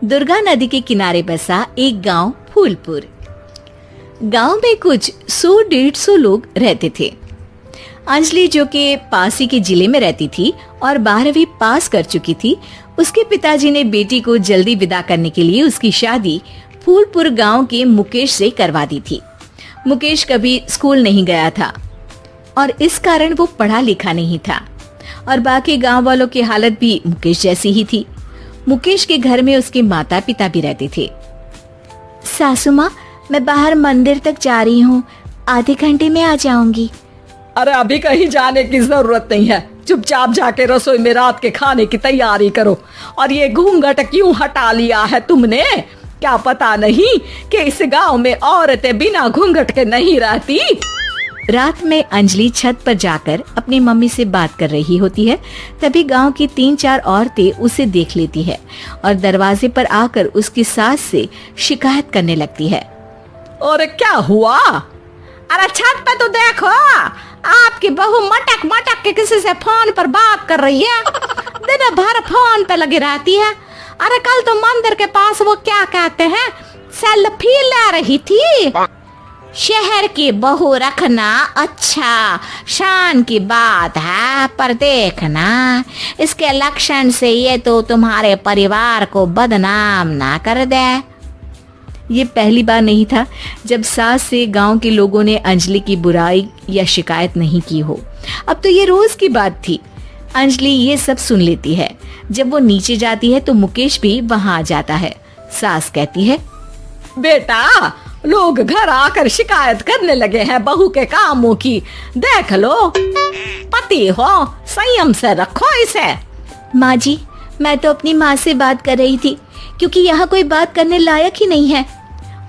दुर्गा नदी के किनारे बसा एक गांव फूलपुर। गांव में कुछ 100-150 लोग रहते थे। अंजलि, जो कि पास ही के जिले में रहती थी और 12वीं पास कर चुकी थी, उसके पिताजी ने बेटी को जल्दी विदा करने के लिए उसकी शादी फूलपुर गांव के मुकेश से करवा दी थी। मुकेश कभी स्कूल नहीं गया था और इस कारण वो पढ़ा लिखा नहीं था और बाकी गांव वालों की हालत भी मुकेश जैसी ही थी। मुकेश के घर में उसके माता पिता भी रहते थे। सासू माँ, मैं बाहर मंदिर तक जा रही हूँ, आधे घंटे में आ जाऊंगी। अरे अभी कहीं जाने की जरूरत नहीं है, चुपचाप जाके रसोई में रात के खाने की तैयारी करो। और ये घूंघट क्यों हटा लिया है तुमने? क्या पता नहीं कि इस गांव में औरतें बिना घूंघट के नहीं रहती। रात में अंजलि छत पर जाकर अपनी मम्मी से बात कर रही होती है। तभी गांव की 3-4 औरतें उसे देख लेती है और दरवाजे पर आकर उसकी सास से शिकायत करने लगती है। और क्या हुआ? अरे छत पे तो देखो, आपकी बहू मटक मटक के किसी से फोन पर बात कर रही है। दिन भर फोन पे लगी रहती है। अरे कल तो मंदिर के पास वो क्या कहते हैं, सेल्फी ले रही थी। शहर की बहू रखना अच्छा शान की बात है, पर देखना इसके लक्षण से ये तो तुम्हारे परिवार को बदनाम ना कर दे। ये पहली बार नहीं था जब सास से गांव के लोगों ने अंजलि की बुराई या शिकायत नहीं की हो। अब तो ये रोज की बात थी। अंजलि ये सब सुन लेती है। जब वो नीचे जाती है तो मुकेश भी वहां आ जाता है। सास कहती है, बेटा, लोग घर आकर शिकायत करने लगे हैं बहू के कामों की। देख लो, पति हो, संयम से रखो इसे। माँ जी, मैं तो अपनी माँ से बात कर रही थी क्योंकि यहाँ कोई बात करने लायक ही नहीं है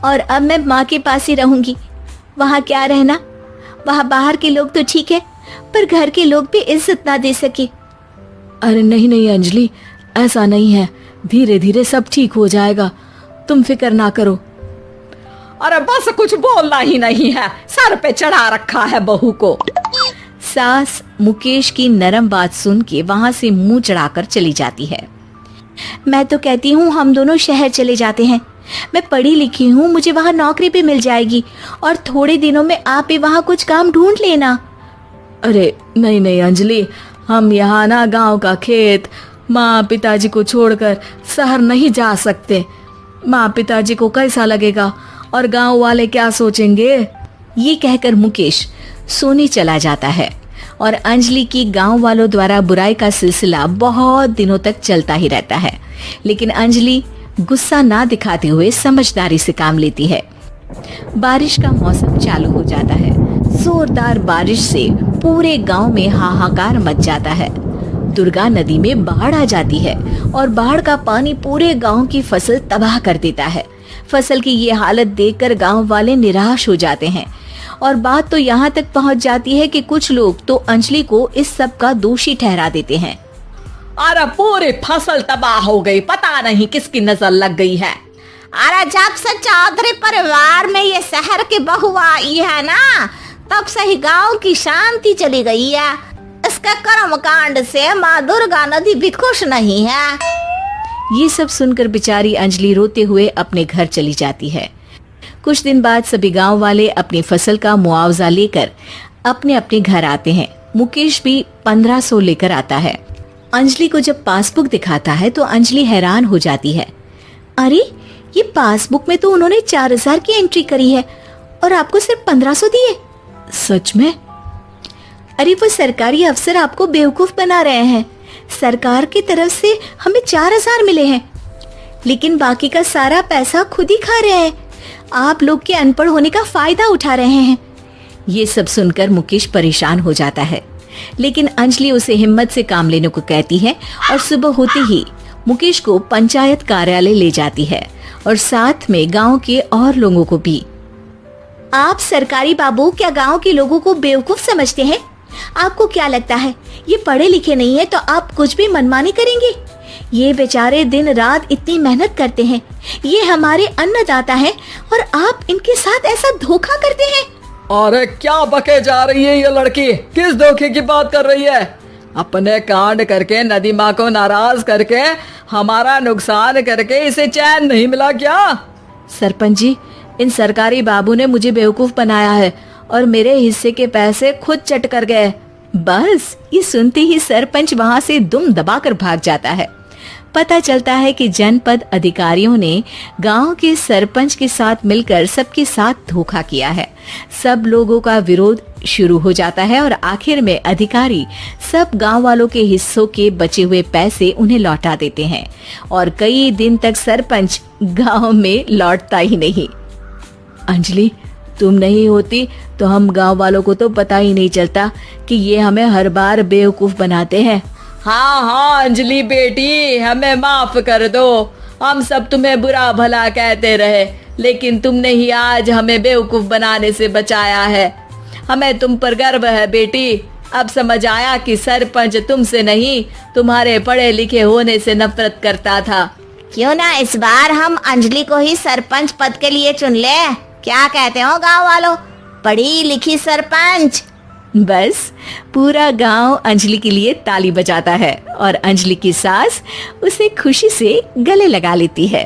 और अब मैं माँ के पास ही रहूंगी। वहाँ क्या रहना, वहाँ बाहर के लोग तो ठीक है पर घर के लोग भी इज्जत ना दे सके। अरे नहीं नहीं अंजलि, ऐसा नहीं है, धीरे धीरे सब ठीक हो जाएगा, तुम फिक्र ना करो। अरे बस कुछ बोलना ही नहीं है, सर पे चढ़ा रखा है बहू को। सास मुकेश की नरम बात सुन के वहाँ से मुंह चढ़ाकर चली जाती है। मैं तो कहती हूँ हम दोनों शहर चले जाते हैं। मैं पढ़ी लिखी हूँ, मुझे वहाँ नौकरी भी मिल जाएगी और थोड़े दिनों में आप भी वहाँ कुछ काम ढूंढ लेना। अरे नहीं नहीं अंजलि, हम यहाँ ना गांव का खेत, माँ पिताजी को छोड़कर शहर नहीं जा सकते। माँ पिताजी को कैसा लगेगा और गांव वाले क्या सोचेंगे? ये कहकर मुकेश सोने चला जाता है और अंजलि की गांव वालों द्वारा बुराई का सिलसिला बहुत दिनों तक चलता ही रहता है। लेकिन अंजलि गुस्सा ना दिखाते हुए समझदारी से काम लेती है। बारिश का मौसम चालू हो जाता है। जोरदार बारिश से पूरे गांव में हाहाकार मच जाता है। दुर्गा नदी में बाढ़ आ जाती है और बाढ़ का पानी पूरे गांव की फसल तबाह कर देता है। फसल की ये हालत देखकर गांव वाले निराश हो जाते हैं और बात तो यहाँ तक पहुँच जाती है कि कुछ लोग तो अंजलि को इस सब का दोषी ठहरा देते हैं। अरे पूरी फसल तबाह हो गई, पता नहीं किसकी नजर लग गई है। अरे जब से चौधरी परिवार में ये शहर की बहू आई है ना, तब से ही गांव की शांति चली गई है। इसके कर्म कांड से माँ दुर्गा नदी भी खुश नहीं है। ये सब सुनकर बेचारी अंजलि रोते हुए अपने घर चली जाती है। कुछ दिन बाद सभी गांव वाले अपनी फसल का मुआवजा लेकर अपने अपने घर आते हैं। मुकेश भी 1500 लेकर आता है। अंजलि को जब पासबुक दिखाता है तो अंजलि हैरान हो जाती है। अरे, ये पासबुक में तो उन्होंने 4000 की एंट्री करी है और आपको सिर्फ 1500 दिए। सच में? अरे, वो सरकारी अफसर आपको बेवकूफ बना रहे हैं। सरकार की तरफ से हमें 4000 मिले हैं, लेकिन बाकी का सारा पैसा खुद ही खा रहे हैं। आप लोग के अनपढ़ होने का फायदा उठा रहे हैं। ये सब सुनकर मुकेश परेशान हो जाता है, लेकिन अंजलि उसे हिम्मत से काम लेने को कहती है और सुबह होते ही मुकेश को पंचायत कार्यालय ले जाती है और साथ में गांव के और लोगों को भी। आप सरकारी बाबू क्या गांव के लोगों को बेवकूफ समझते हैं? आपको क्या लगता है ये पढ़े लिखे नहीं है तो आप कुछ भी मनमानी करेंगे? ये बेचारे दिन रात इतनी मेहनत करते हैं, ये हमारे अन्नदाता हैं और आप इनके साथ ऐसा धोखा करते हैं। अरे क्या बके जा रही है ये लड़की, किस धोखे की बात कर रही है? अपने कांड करके नदी माँ को नाराज करके हमारा नुकसान करके इसे चैन नहीं मिला क्या? सरपंच जी, इन सरकारी बाबू ने मुझे बेवकूफ बनाया है और मेरे हिस्से के पैसे खुद चट कर गए। बस ये सुनते ही सरपंच वहां से दुम दबाकर भाग जाता है। पता चलता है कि जनपद अधिकारियों ने गांव के सरपंच के साथ मिलकर सबके साथ धोखा किया है। सब लोगों का विरोध शुरू हो जाता है और आखिर में अधिकारी सब गांव वालों के हिस्सों के बचे हुए पैसे उन्हें लौटा देते हैं और कई दिन तक सरपंच गांव में लौटता ही नहीं। अंजलि, तुम नहीं होती तो हम गांव वालों को तो पता ही नहीं चलता कि ये हमें हर बार बेवकूफ बनाते हैं। हाँ हाँ अंजलि बेटी, हमें माफ कर दो। हम सब तुम्हें बुरा भला कहते रहे, लेकिन तुमने ही आज हमें बेवकूफ बनाने से बचाया है। हमें तुम पर गर्व है बेटी। अब समझ आया कि सरपंच तुमसे नहीं, तुम्हारे पढ़े लिखे होने से नफरत करता था। क्यों ना इस बार हम अंजलि को ही सरपंच पद के लिए चुन ले? क्या कहते हो गांव वालों? पढ़ी लिखी सरपंच। बस पूरा गांव अंजलि के लिए ताली बजाता है और अंजलि की सास उसे खुशी से गले लगा लेती है।